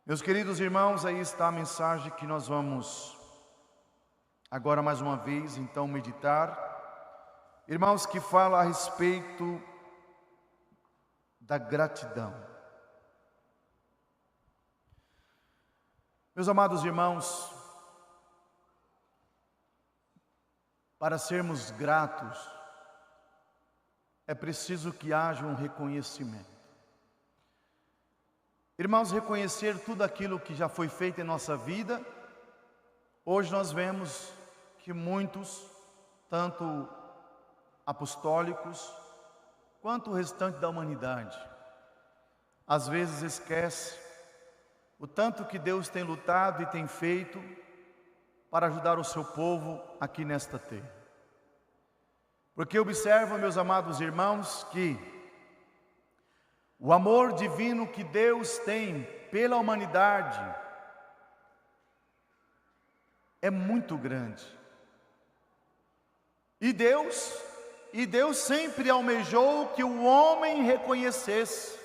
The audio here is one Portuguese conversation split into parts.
Meus queridos irmãos, aí está a mensagem que nós vamos agora mais uma vez então meditar. Irmãos, que fala a respeito da gratidão. Meus amados irmãos, para sermos gratos, é preciso que haja um reconhecimento. Irmãos, reconhecer tudo aquilo que já foi feito em nossa vida. Hoje nós vemos que muitos, tanto apostólicos, quanto o restante da humanidade, às vezes esquece o tanto que Deus tem lutado e tem feito para ajudar o seu povo aqui nesta terra. Porque observa, meus amados irmãos, que o amor divino que Deus tem pela humanidade é muito grande. E Deus sempre almejou que o homem reconhecesse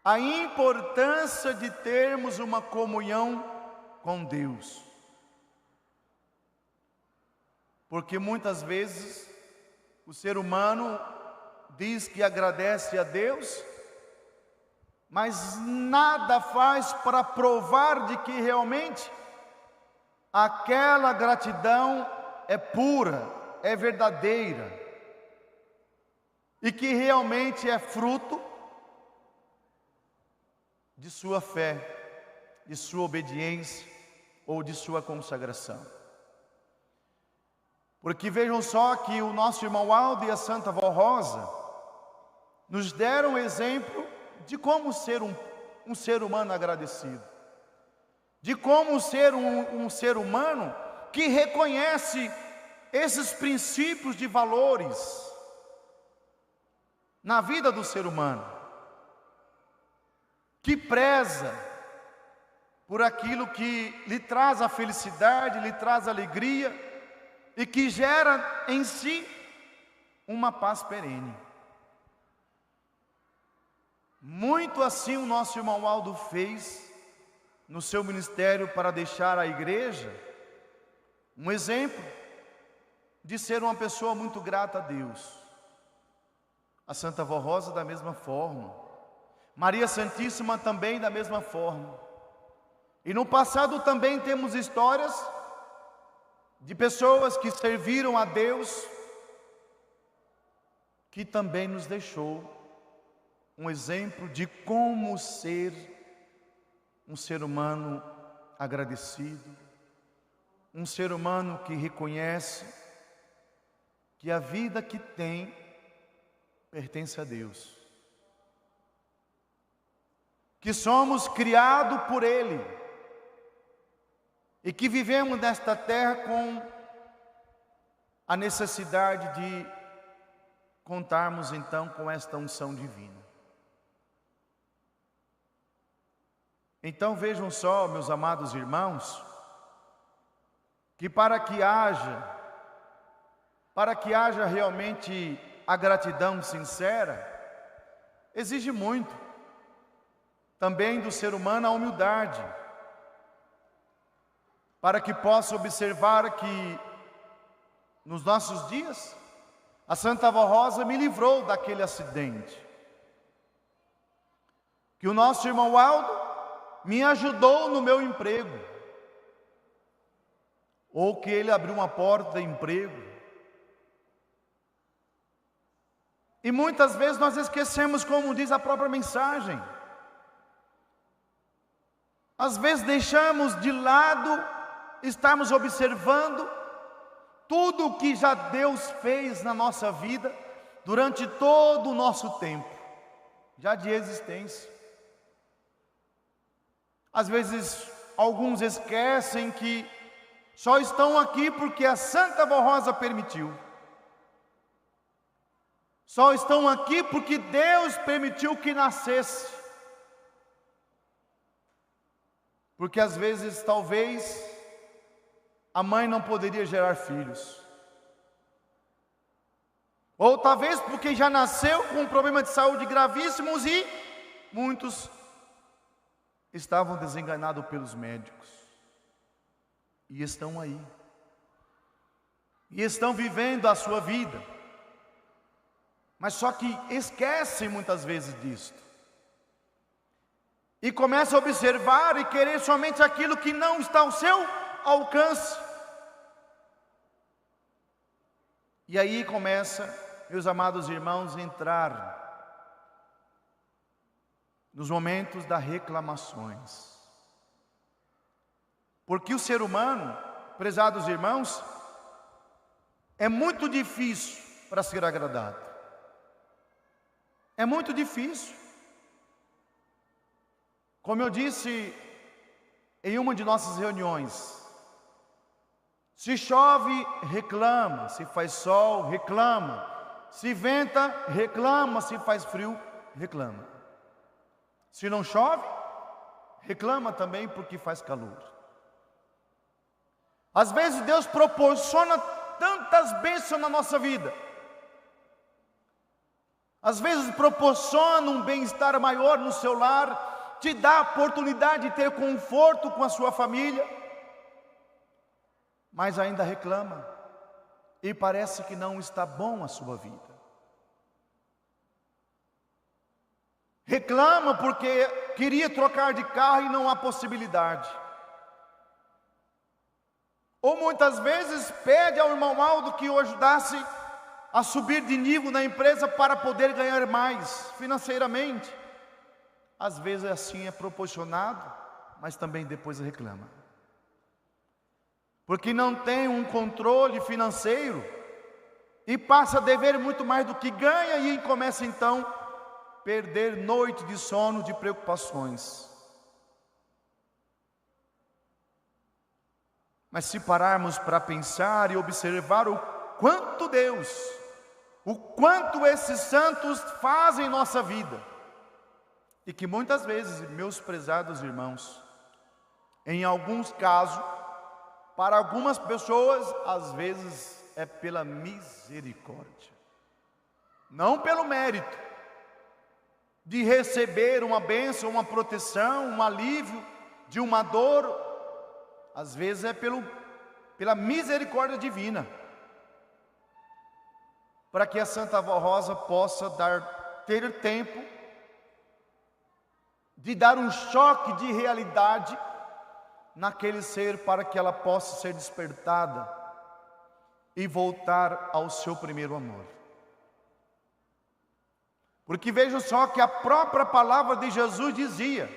a importância de termos uma comunhão com Deus. Porque muitas vezes o ser humano diz que agradece a Deus, mas nada faz para provar de que realmente aquela gratidão é pura, é verdadeira, e que realmente é fruto de sua fé, de sua obediência ou de sua consagração. Porque vejam só que o nosso irmão Aldo e a Santa Vó Rosa nos deram exemplo de como ser um ser humano agradecido, de como ser um ser humano que reconhece esses princípios de valores na vida do ser humano, que preza por aquilo que lhe traz a felicidade, lhe traz a alegria e que gera em si uma paz perene. Muito assim o nosso irmão Aldo fez no seu ministério para deixar à igreja um exemplo de ser uma pessoa muito grata a Deus. A Santa Vó Rosa da mesma forma, Maria Santíssima também da mesma forma. E no passado também temos histórias de pessoas que serviram a Deus, que também nos deixou um exemplo de como ser um ser humano agradecido, um ser humano que reconhece que a vida que tem pertence a Deus, que somos criados por Ele e que vivemos nesta terra com a necessidade de contarmos então com esta unção divina. Então vejam só, meus amados irmãos, que para que haja realmente a gratidão sincera, exige muito também do ser humano a humildade, para que possa observar que nos nossos dias a Santa Vó Rosa me livrou daquele acidente, que o nosso irmão Aldo me ajudou no meu emprego, ou que ele abriu uma porta de emprego. E muitas vezes nós esquecemos, como diz a própria mensagem, às vezes deixamos de lado, estamos observando tudo o que já Deus fez na nossa vida durante todo o nosso tempo, já de existência. Às vezes, alguns esquecem que só estão aqui porque a Santa Vó Rosa permitiu. Só estão aqui porque Deus permitiu que nascesse. Porque às vezes, talvez, a mãe não poderia gerar filhos. Ou talvez porque já nasceu com um problema de saúde gravíssimos e muitos estavam desenganados pelos médicos. E estão aí. E estão vivendo a sua vida. Mas só que esquecem muitas vezes disto. E começam a observar e querer somente aquilo que não está ao seu alcance. E aí começa, meus amados irmãos, a entrar nos momentos das reclamações. Porque o ser humano, prezados irmãos, é muito difícil para ser agradado. É muito difícil. Como eu disse em uma de nossas reuniões, se chove, reclama. Se faz sol, reclama. Se venta, reclama. Se faz frio, reclama. Se não chove, reclama também porque faz calor. Às vezes Deus proporciona tantas bênçãos na nossa vida. Às vezes proporciona um bem-estar maior no seu lar, te dá a oportunidade de ter conforto com a sua família, mas ainda reclama e parece que não está bom a sua vida. Reclama porque queria trocar de carro e não há possibilidade. Ou muitas vezes pede ao irmão Aldo que o ajudasse a subir de nível na empresa para poder ganhar mais financeiramente. Às vezes assim é proporcionado, mas também depois reclama. Porque não tem um controle financeiro e passa a dever muito mais do que ganha e começa então a perder noite de sono, de preocupações. Mas se pararmos para pensar e observar o quanto Deus, o quanto esses santos fazem em nossa vida, e que muitas vezes, meus prezados irmãos, em alguns casos, para algumas pessoas, às vezes é pela misericórdia, não pelo mérito de receber uma bênção, uma proteção, um alívio de uma dor. Às vezes é pela misericórdia divina, para que a Santa Avó Rosa possa ter tempo de dar um choque de realidade naquele ser, para que ela possa ser despertada e voltar ao seu primeiro amor. Porque vejam só que a própria palavra de Jesus dizia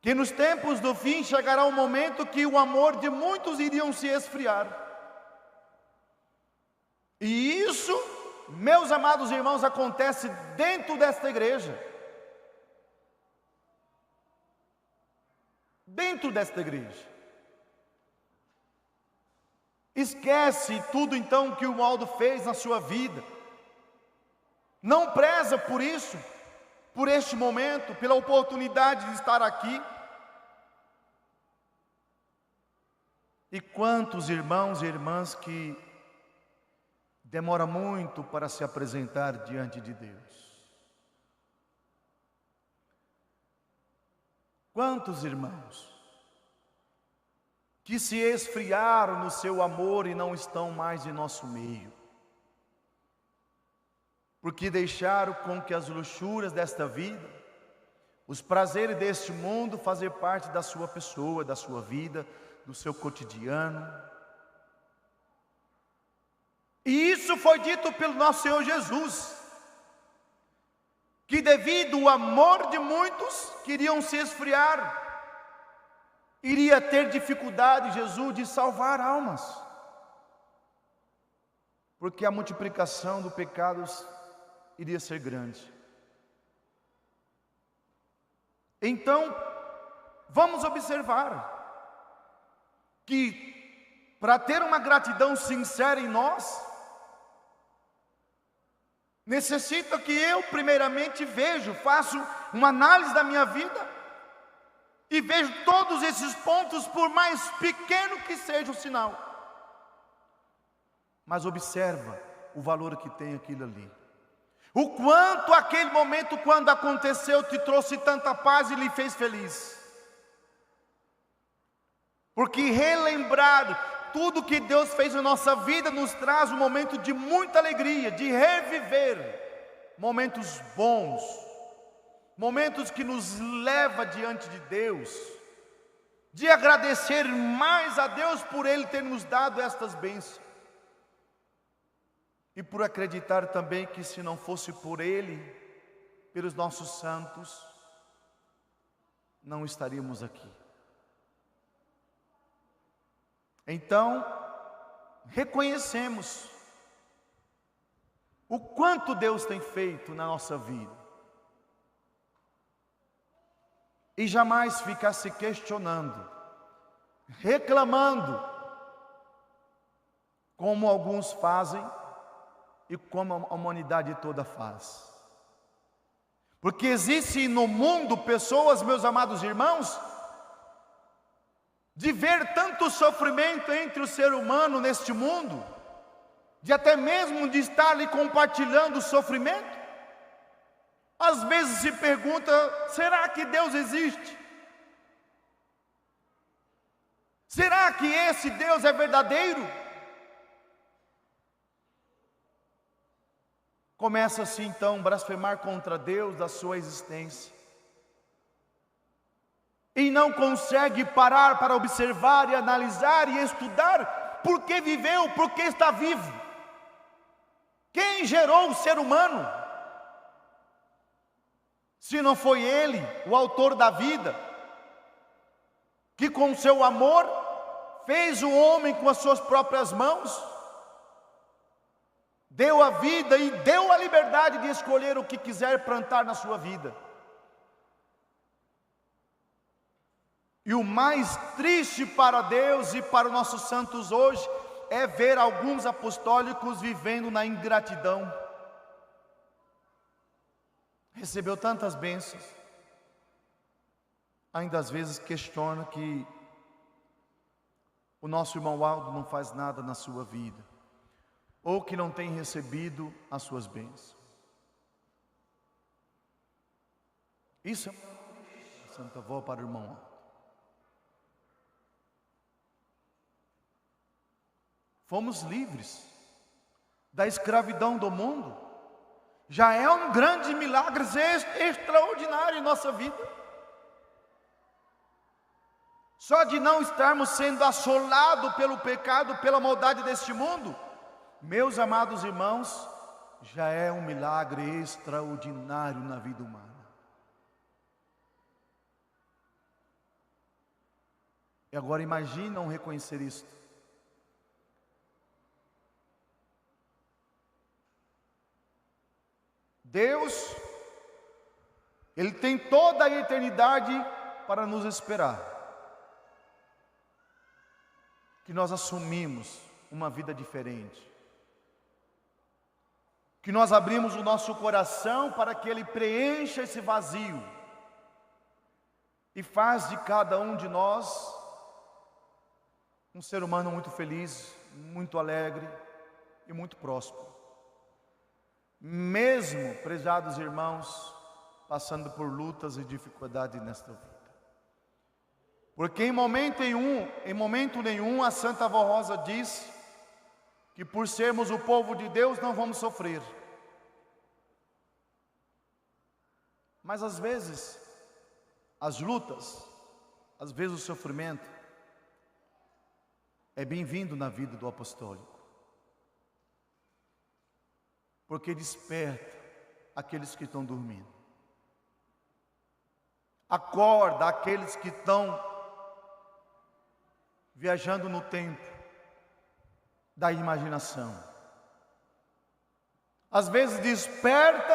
que nos tempos do fim chegará um momento que o amor de muitos iriam se esfriar. E isso, meus amados irmãos, acontece dentro desta igreja. Dentro desta igreja. Esquece tudo então que o Aldo fez na sua vida. Não preza por isso, por este momento, pela oportunidade de estar aqui. E quantos irmãos e irmãs que demoram muito para se apresentar diante de Deus. Quantos irmãos que se esfriaram no seu amor e não estão mais em nosso meio, porque deixaram com que as luxúrias desta vida, os prazeres deste mundo, fazer parte da sua pessoa, da sua vida, do seu cotidiano. E isso foi dito pelo nosso Senhor Jesus, que devido ao amor de muitos que iriam se esfriar, iria ter dificuldade Jesus de salvar almas, porque a multiplicação dos pecados iria ser grande. Então, vamos observar que para ter uma gratidão sincera em nós, necessita que eu primeiramente faço uma análise da minha vida e vejo todos esses pontos, por mais pequeno que seja o sinal, mas observa o valor que tem aquilo ali. O quanto aquele momento, quando aconteceu, te trouxe tanta paz e lhe fez feliz. Porque relembrar tudo que Deus fez na nossa vida nos traz um momento de muita alegria, de reviver momentos bons, momentos que nos leva diante de Deus, de agradecer mais a Deus por Ele ter nos dado estas bênçãos. E por acreditar também que se não fosse por Ele, pelos nossos santos, não estaríamos aqui. Então, reconhecemos o quanto Deus tem feito na nossa vida. E jamais ficar se questionando, reclamando, como alguns fazem e como a humanidade toda faz. Porque existe no mundo pessoas, meus amados irmãos, de ver tanto sofrimento entre o ser humano neste mundo, de até mesmo de estar ali compartilhando o sofrimento. Às vezes se pergunta, será que Deus existe? Será que esse Deus é verdadeiro? Começa-se então a blasfemar contra Deus, da sua existência. E não consegue parar para observar e analisar e estudar por que viveu, por que está vivo. Quem gerou o ser humano? Se não foi Ele, o autor da vida, que com seu amor fez o homem com as suas próprias mãos, deu a vida e deu a liberdade de escolher o que quiser plantar na sua vida. E o mais triste para Deus e para os nossos santos hoje é ver alguns apostólicos vivendo na ingratidão. Recebeu tantas bênçãos, ainda às vezes questiona que o nosso irmão Aldo não faz nada na sua vida, ou que não tem recebido as suas bênçãos. Isso é uma santa avó para o irmão Aldo. Fomos livres da escravidão do mundo. Já é um grande milagre extraordinário em nossa vida. Só de não estarmos sendo assolados pelo pecado, pela maldade deste mundo, meus amados irmãos, já é um milagre extraordinário na vida humana. E agora imaginam reconhecer isto. Deus, Ele tem toda a eternidade para nos esperar. Que nós assumimos uma vida diferente. Que nós abrimos o nosso coração para que Ele preencha esse vazio. E faz de cada um de nós um ser humano muito feliz, muito alegre e muito próspero. Mesmo, prezados irmãos, passando por lutas e dificuldades nesta vida. Porque em momento nenhum a Santa Avó Rosa diz que por sermos o povo de Deus não vamos sofrer. Mas às vezes, as lutas, às vezes o sofrimento, é bem-vindo na vida do apostólico. Porque desperta aqueles que estão dormindo. Acorda aqueles que estão viajando no tempo da imaginação. Às vezes desperta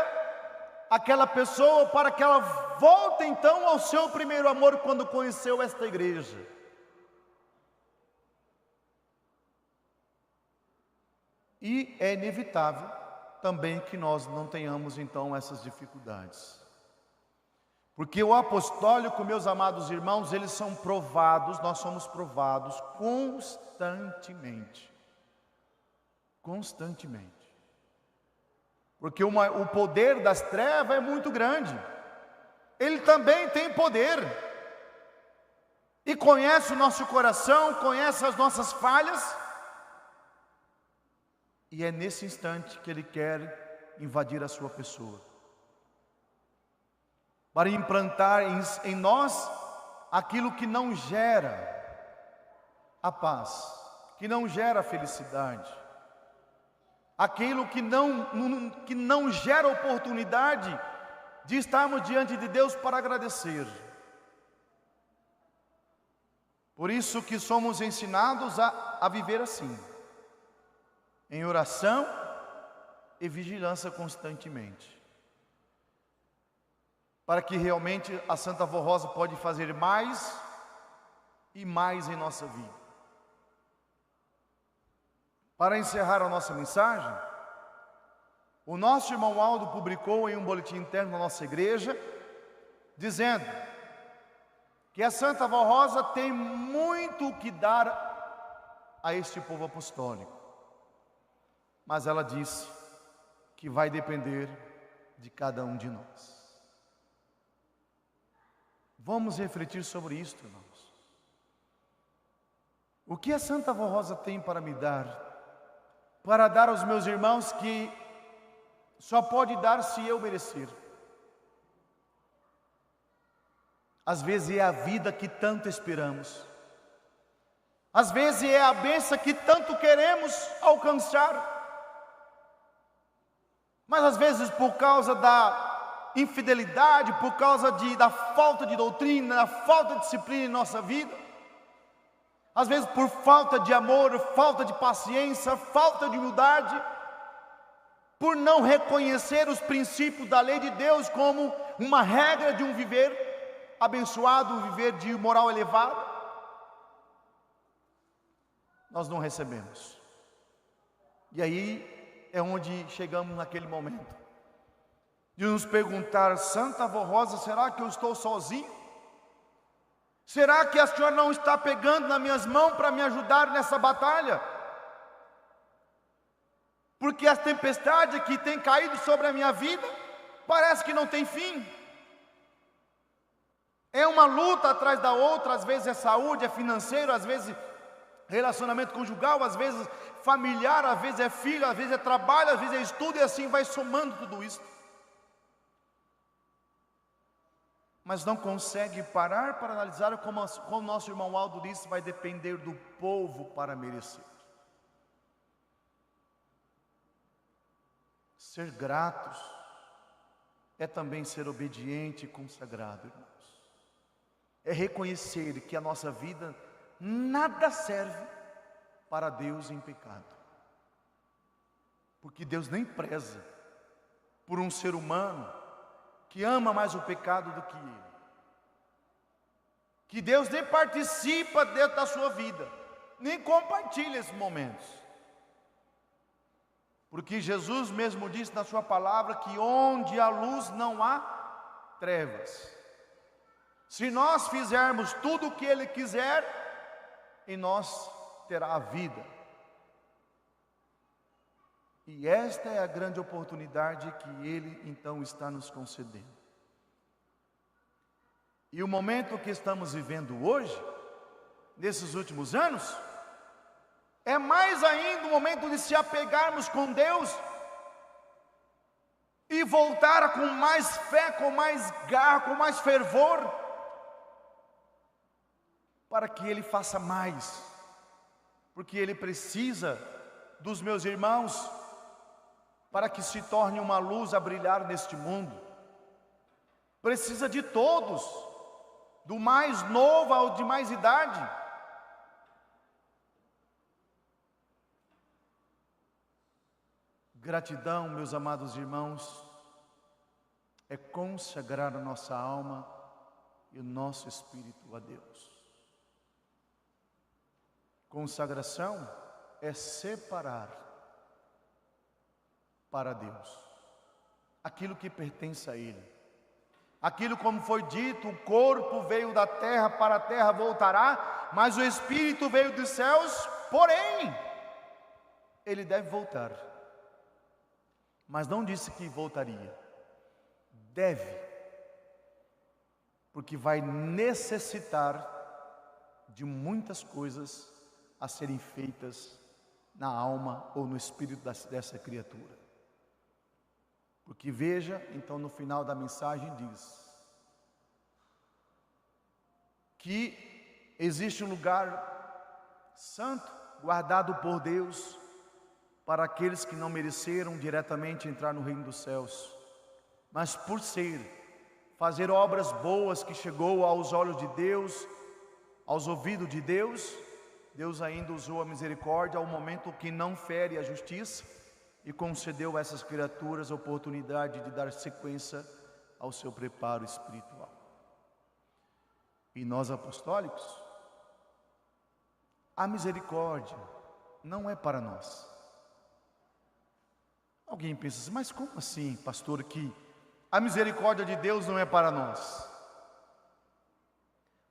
aquela pessoa para que ela volte então ao seu primeiro amor quando conheceu esta igreja. E é inevitável também que nós não tenhamos então essas dificuldades. Porque o apostólico, meus amados irmãos, eles são provados, nós somos provados constantemente. Constantemente. Porque o poder das trevas é muito grande. Ele também tem poder. E conhece o nosso coração, conhece as nossas falhas. E é nesse instante que ele quer invadir a sua pessoa, para implantar em nós aquilo que não gera a paz, que não gera a felicidade, aquilo que não gera oportunidade de estarmos diante de Deus para agradecer. Por isso que somos ensinados a viver assim, em oração e vigilância constantemente, para que realmente a Santa Avó Rosa pode fazer mais e mais em nossa vida. Para encerrar a nossa mensagem, o nosso irmão Aldo publicou em um boletim interno da nossa igreja, dizendo que a Santa Avó Rosa tem muito o que dar a este povo apostólico, mas ela disse que vai depender de cada um de nós. Vamos refletir sobre isto, irmãos. O que a Santa Avó Rosa tem para me dar? Para dar aos meus irmãos, que só pode dar se eu merecer. Às vezes é a vida que tanto esperamos. Às vezes é a bênção que tanto queremos alcançar. Mas às vezes por causa da infidelidade, por causa da falta de doutrina, da falta de disciplina em nossa vida, às vezes por falta de amor, falta de paciência, falta de humildade, por não reconhecer os princípios da lei de Deus como uma regra de um viver abençoado, um viver de moral elevada, nós não recebemos. E aí é onde chegamos naquele momento de nos perguntar: Santa Avó Rosa, será que eu estou sozinho? Será que a senhora não está pegando nas minhas mãos para me ajudar nessa batalha? Porque as tempestades que têm caído sobre a minha vida parece que não tem fim. É uma luta atrás da outra, às vezes é saúde, é financeiro, às vezes relacionamento conjugal, às vezes familiar, às vezes é filho, às vezes é trabalho, às vezes é estudo, e assim vai somando tudo isso. Mas não consegue parar para analisar como o nosso irmão Aldo disse, vai depender do povo para merecer. Ser gratos é também ser obediente e consagrado, irmãos. É reconhecer que a nossa vida nada serve para Deus em pecado. Porque Deus nem preza por um ser humano que ama mais o pecado do que ele. Que Deus nem participa dentro da sua vida, nem compartilha esses momentos. Porque Jesus mesmo disse na sua palavra que onde há luz não há trevas. Se nós fizermos tudo o que Ele quiser, em nós terá a vida. E esta é a grande oportunidade que Ele então está nos concedendo. E o momento que estamos vivendo hoje, nesses últimos anos, é mais ainda o momento de se apegarmos com Deus e voltar com mais fé, com mais garra, com mais fervor, para que Ele faça mais, porque Ele precisa dos meus irmãos, para que se torne uma luz a brilhar neste mundo. Precisa de todos, do mais novo ao de mais idade. Gratidão, meus amados irmãos, é consagrar a nossa alma e o nosso espírito a Deus. Consagração é separar para Deus aquilo que pertence a Ele. Aquilo, como foi dito, o corpo veio da terra, para a terra voltará, mas o espírito veio dos céus, porém, ele deve voltar. mas não disse que voltaria. Deve, porque vai necessitar de muitas coisas a serem feitas na alma ou no espírito dessa criatura. Porque veja, então no final da mensagem diz que existe um lugar santo, guardado por Deus, para aqueles que não mereceram diretamente entrar no reino dos céus, mas por fazer obras boas que chegou aos olhos de Deus, aos ouvidos de Deus, Deus ainda usou a misericórdia ao momento que não fere a justiça e concedeu a essas criaturas a oportunidade de dar sequência ao seu preparo espiritual. E nós apostólicos, a misericórdia não é para nós. Alguém pensa assim, mas como assim, pastor, que a misericórdia de Deus não é para nós?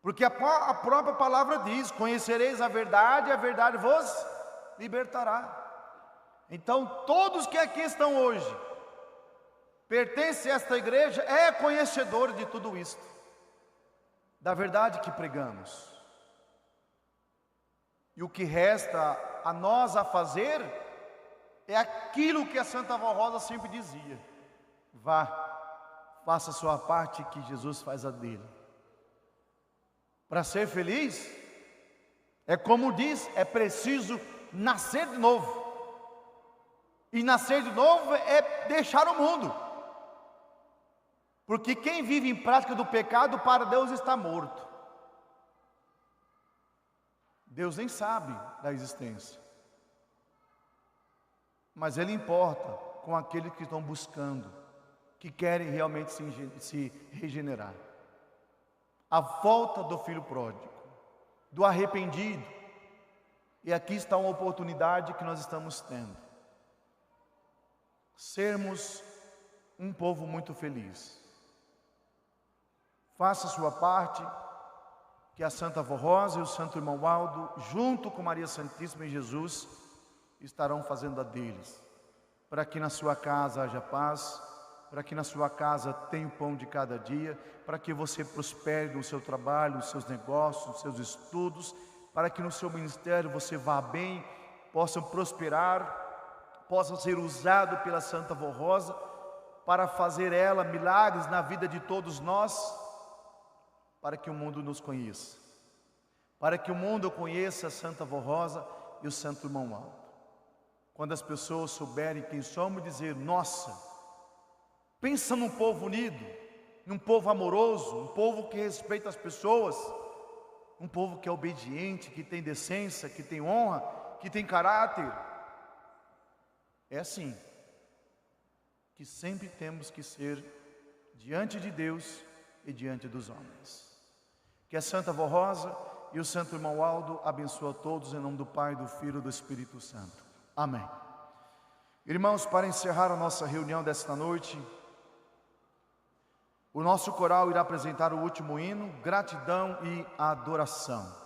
Porque a própria palavra diz: conhecereis a verdade e a verdade vos libertará. Então todos que aqui estão hoje, pertencem a esta igreja, é conhecedor de tudo isto, da verdade que pregamos. E o que resta a nós a fazer é aquilo que a Santa Vó Rosa sempre dizia: vá, faça a sua parte que Jesus faz a dele. Para ser feliz, é como diz, é preciso nascer de novo. E nascer de novo é deixar o mundo. Porque quem vive em prática do pecado, para Deus está morto. Deus nem sabe da existência. Mas Ele importa com aqueles que estão buscando, que querem realmente se regenerar. A volta do filho pródigo, do arrependido. E aqui está uma oportunidade que nós estamos tendo. Sermos um povo muito feliz. Faça a sua parte, que a Santa Vó Rosa e o Santo Irmão Aldo, junto com Maria Santíssima e Jesus, estarão fazendo a deles, para que na sua casa haja paz, para que na sua casa tenha o pão de cada dia, para que você prospere no seu trabalho, nos seus negócios, nos seus estudos, para que no seu ministério você vá bem, possa prosperar, possa ser usado pela Santa Vó Rosa, para fazer ela milagres na vida de todos nós, para que o mundo nos conheça, para que o mundo conheça a Santa Vó Rosa e o Santo Irmão Aldo. Quando as pessoas souberem quem somos, dizer: nossa, pensa num povo unido, num povo amoroso, um povo que respeita as pessoas, um povo que é obediente, que tem decência, que tem honra, que tem caráter. É assim que sempre temos que ser diante de Deus e diante dos homens. Que a Santa Vó Rosa e o Santo Irmão Aldo abençoe a todos em nome do Pai, do Filho e do Espírito Santo. Amém. Irmãos, para encerrar a nossa reunião desta noite, o nosso coral irá apresentar o último hino, Gratidão e Adoração.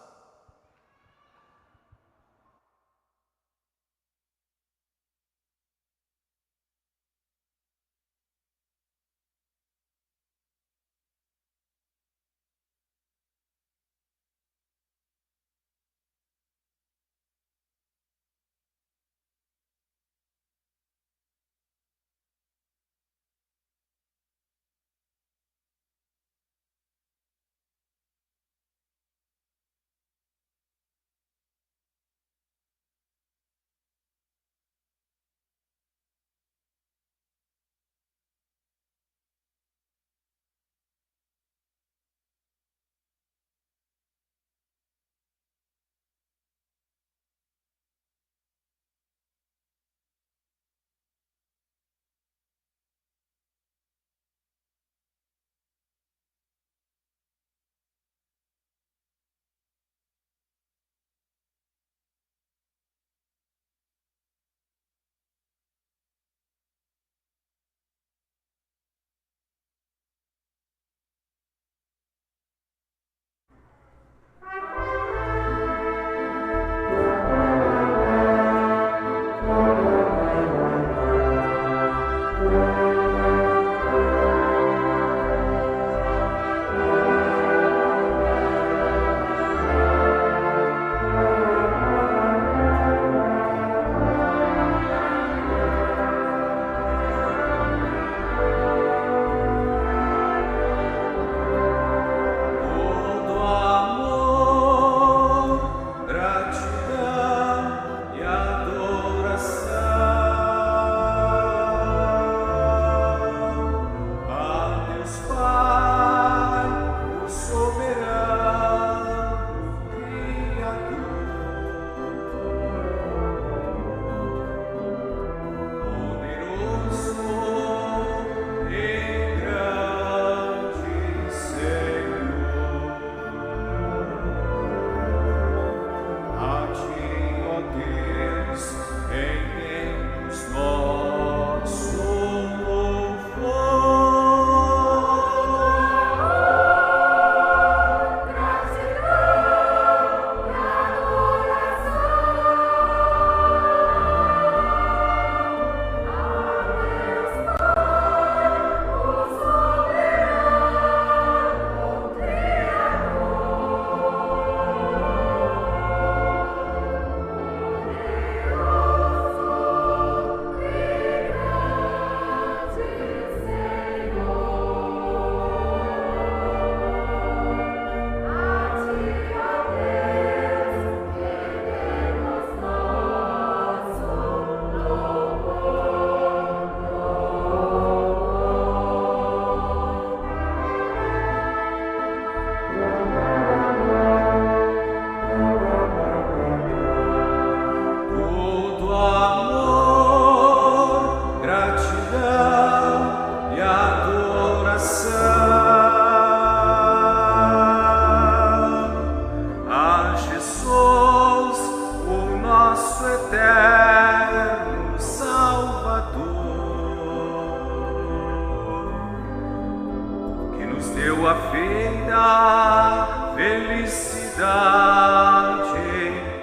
nos deu a vida, felicidade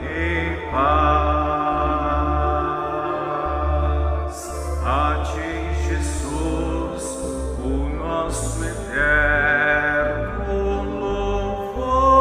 e paz. A ti, Jesus, o nosso eterno louvor.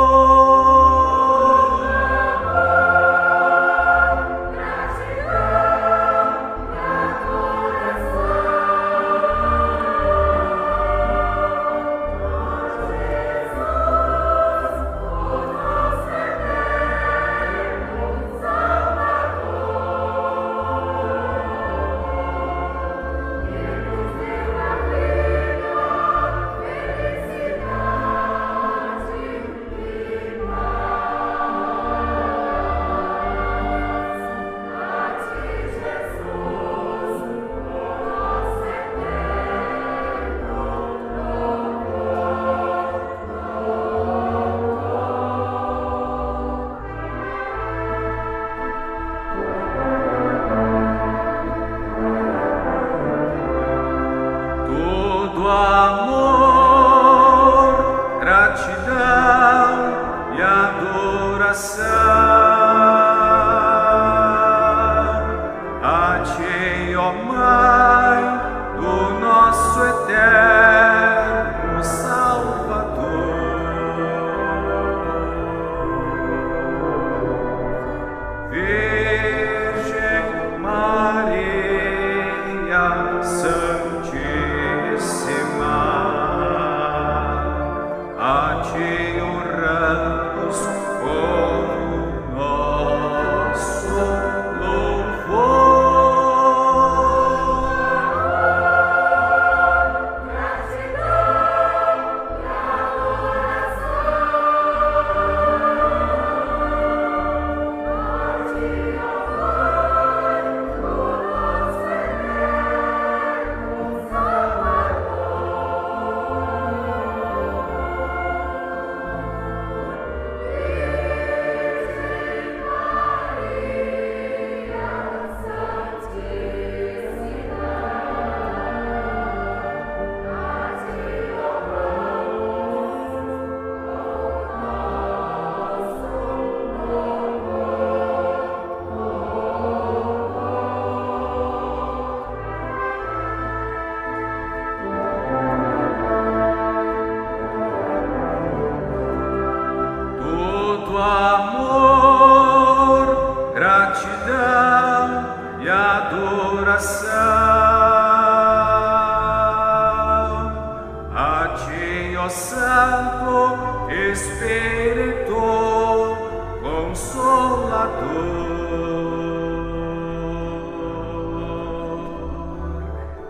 Amor, gratidão e adoração a ti, ó Mãe do nosso eterno Salvador. Virgem Maria Santíssima, a ti honramos com o nosso louvor. Amor, gratidão e adoração a ti, ó Santo Espírito Consolador.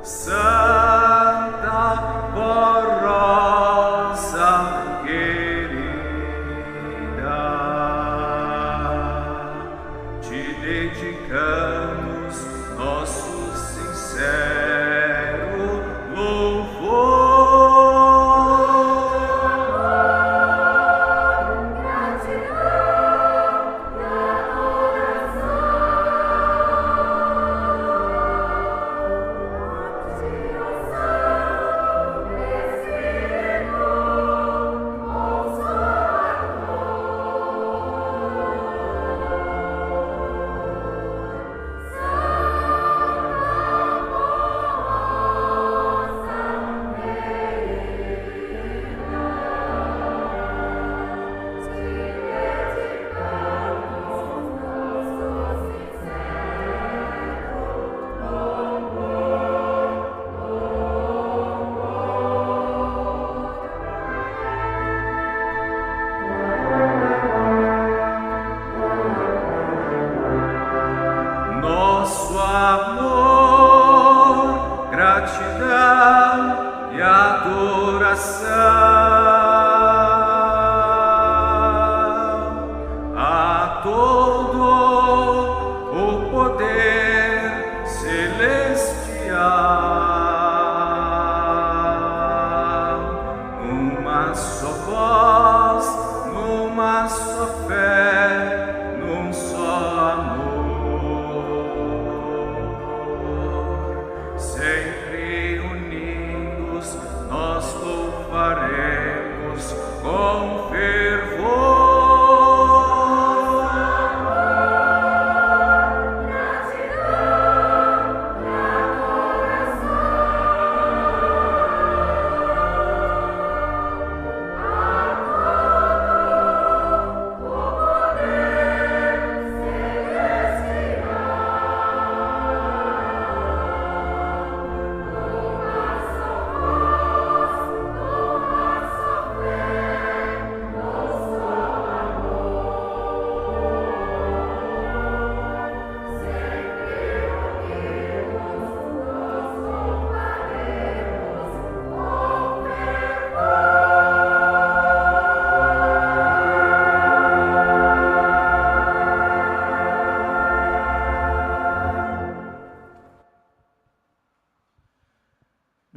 Santa Rosa querida, te dedicamos nosso sincero louvor. Nosso amor, gratidão e adoração a todo o poder celestial, numa só voz, numa só fé, num só amor. Sempre unidos nós louvaremos com fervor.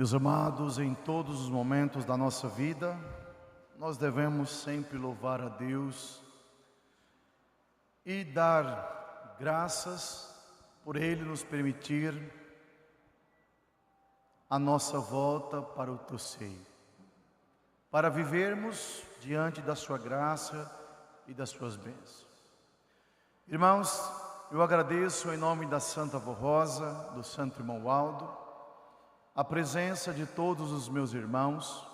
Meus amados, em todos os momentos da nossa vida, nós devemos sempre louvar a Deus e dar graças por Ele nos permitir a nossa volta para o teu seio, para vivermos diante da sua graça e das suas bênçãos. Irmãos, eu agradeço em nome da Santa Avó Rosa, do Santo Irmão Aldo, a presença de todos os meus irmãos,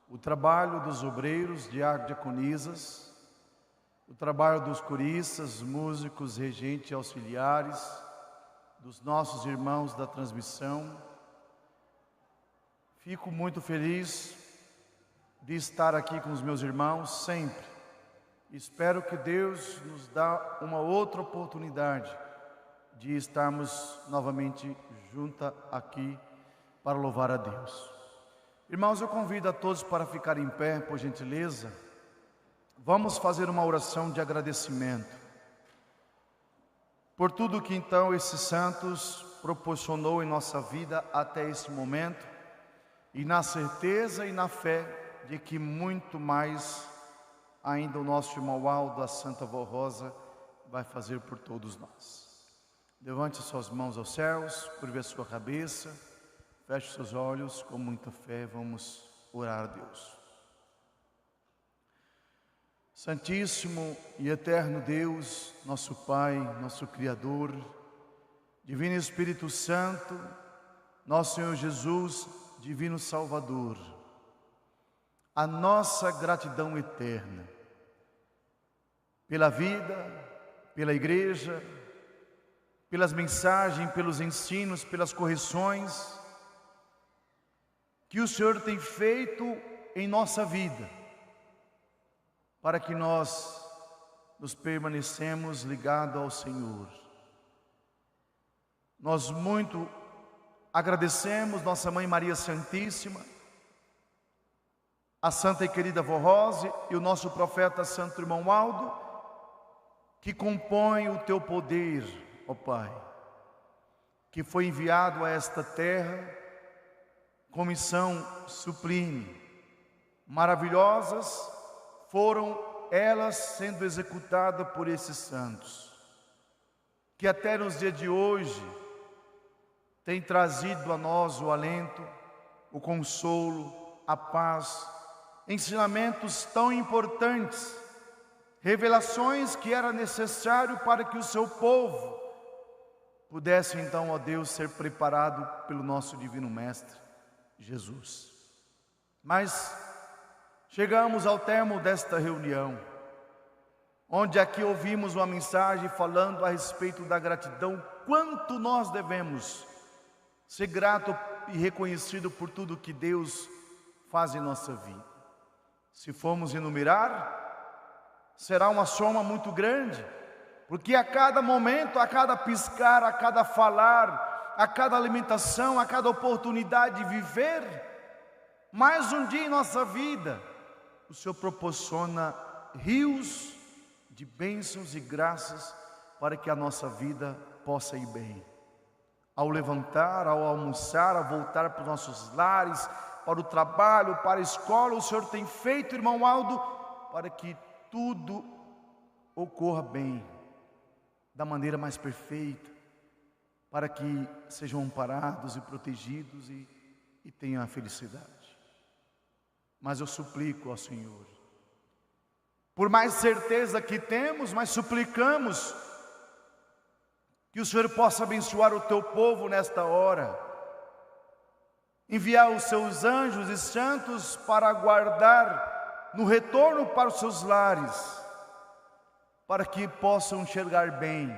o trabalho dos obreiros, diaconisas, o trabalho dos coristas, músicos, regentes e auxiliares, dos nossos irmãos da transmissão. Fico muito feliz de estar aqui com os meus irmãos sempre. Espero que Deus nos dá uma outra oportunidade de estarmos novamente juntos aqui para louvar a Deus. Irmãos, eu convido a todos para ficar em pé, por gentileza. Vamos fazer uma oração de agradecimento por tudo que então esses santos proporcionou em nossa vida até esse momento, e na certeza e na fé de que muito mais ainda o nosso irmão Aldo, a Santa Avó Rosa, vai fazer por todos nós. Levante suas mãos aos céus, curve a sua cabeça, feche seus olhos, com muita fé vamos orar a Deus. Santíssimo e eterno Deus, nosso Pai, nosso Criador, Divino Espírito Santo, nosso Senhor Jesus, Divino Salvador, a nossa gratidão eterna pela vida, pela igreja, pelas mensagens, pelos ensinos, pelas correções que o Senhor tem feito em nossa vida, para que nós nos permanecemos ligados ao Senhor. Nós muito agradecemos nossa Mãe Maria Santíssima, a Santa e querida Avó Rosa e o nosso profeta Santo Irmão Aldo, que compõem o teu poder, ó Pai, que foi enviado a esta terra com missão sublime. Maravilhosas foram elas sendo executadas por esses santos, que até nos dias de hoje têm trazido a nós o alento, o consolo, a paz, ensinamentos tão importantes, revelações que era necessário para que o seu povo pudesse então, ó Deus, ser preparado pelo nosso Divino Mestre Jesus. Mas chegamos ao termo desta reunião, onde aqui ouvimos uma mensagem falando a respeito da gratidão, quanto nós devemos ser grato e reconhecido por tudo que Deus faz em nossa vida. Se formos enumerar, será uma soma muito grande, porque a cada momento, a cada piscar, a cada falar, a cada alimentação, a cada oportunidade de viver, mais um dia em nossa vida, o Senhor proporciona rios de bênçãos e graças para que a nossa vida possa ir bem. Ao levantar, ao almoçar, ao voltar para os nossos lares, para o trabalho, para a escola, o Senhor tem feito, irmão Aldo, para que tudo ocorra bem, da maneira mais perfeita, para que sejam amparados e protegidos e tenham a felicidade. mas eu suplico ao Senhor. Por mais certeza que temos, mas suplicamos que o Senhor possa abençoar o teu povo nesta hora, enviar os seus anjos e santos para guardar no retorno para os seus lares, para que possam enxergar bem,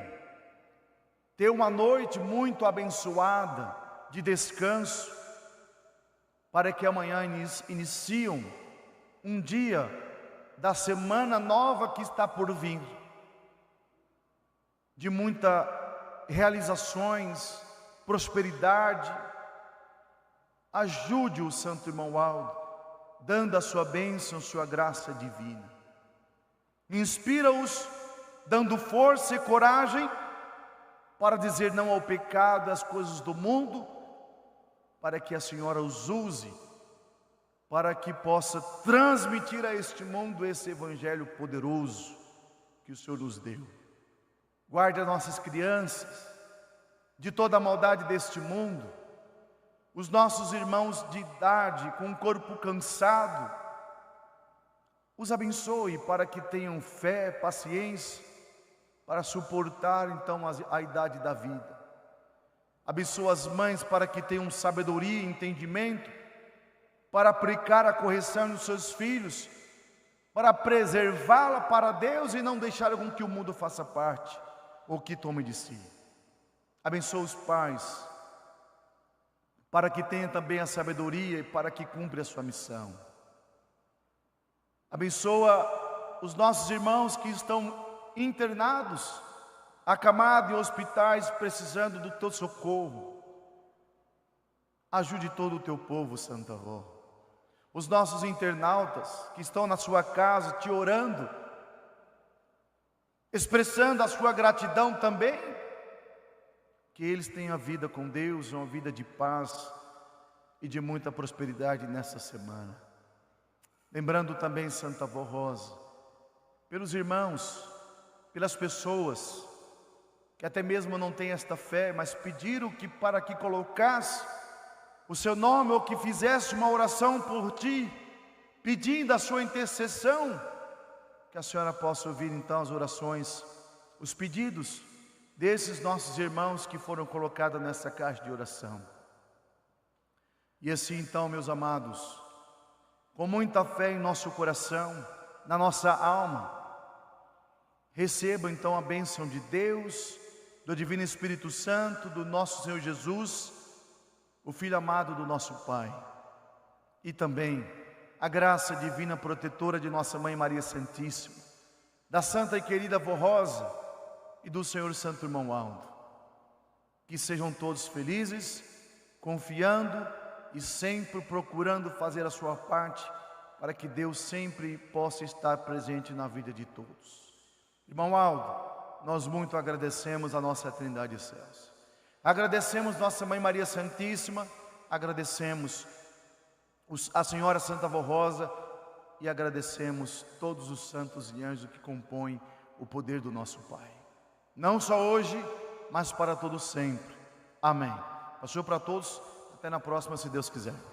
ter uma noite muito abençoada de descanso, para que amanhã iniciam um dia da semana nova que está por vir, de muitas realizações, prosperidade. Ajude o santo irmão Aldo, dando a sua bênção, sua graça divina. Inspira-os, dando força e coragem para dizer não ao pecado, às coisas do mundo, para que a Senhora os use, para que possa transmitir a este mundo esse evangelho poderoso que o Senhor nos deu. Guarde as nossas crianças de toda a maldade deste mundo, os nossos irmãos de idade com o corpo cansado, os abençoe para que tenham fé, paciência, para suportar então a idade da vida. Abençoa as mães para que tenham sabedoria e entendimento, para aplicar a correção nos seus filhos, para preservá-la para Deus e não deixar com que o mundo faça parte, ou que tome de si. Abençoa os pais, para que tenha também a sabedoria e para que cumpra a sua missão. Abençoa os nossos irmãos que estão internados, acamados em hospitais, precisando do teu socorro. Ajude todo o teu povo, Santa Avó. Os nossos internautas que estão na sua casa te orando, expressando a sua gratidão também, que eles tenham a vida com Deus, uma vida de paz e de muita prosperidade nessa semana. Lembrando também, Santa Avó Rosa, pelos irmãos, pelas pessoas que até mesmo não têm esta fé, mas pediram que para que colocasse o seu nome ou que fizesse uma oração por ti, pedindo a sua intercessão, que a Senhora possa ouvir então as orações, os pedidos desses nossos irmãos que foram colocados nessa caixa de oração. E assim então, meus amados, com muita fé em nosso coração, na nossa alma, receba então a bênção de Deus, do Divino Espírito Santo, do nosso Senhor Jesus, o Filho amado do nosso Pai, e também a graça divina protetora de nossa Mãe Maria Santíssima, da Santa e querida Avó Rosa e do Senhor Santo Irmão Aldo. Que sejam todos felizes, confiando e sempre procurando fazer a sua parte, para que Deus sempre possa estar presente na vida de todos. Irmão Aldo, nós muito agradecemos a nossa Trindade Excelsa. Agradecemos nossa Mãe Maria Santíssima, agradecemos a Senhora Santa Avó Rosa e agradecemos todos os santos e anjos que compõem o poder do nosso Pai. Não só hoje, mas para todos sempre. Amém. Passou para todos, até na próxima, se Deus quiser.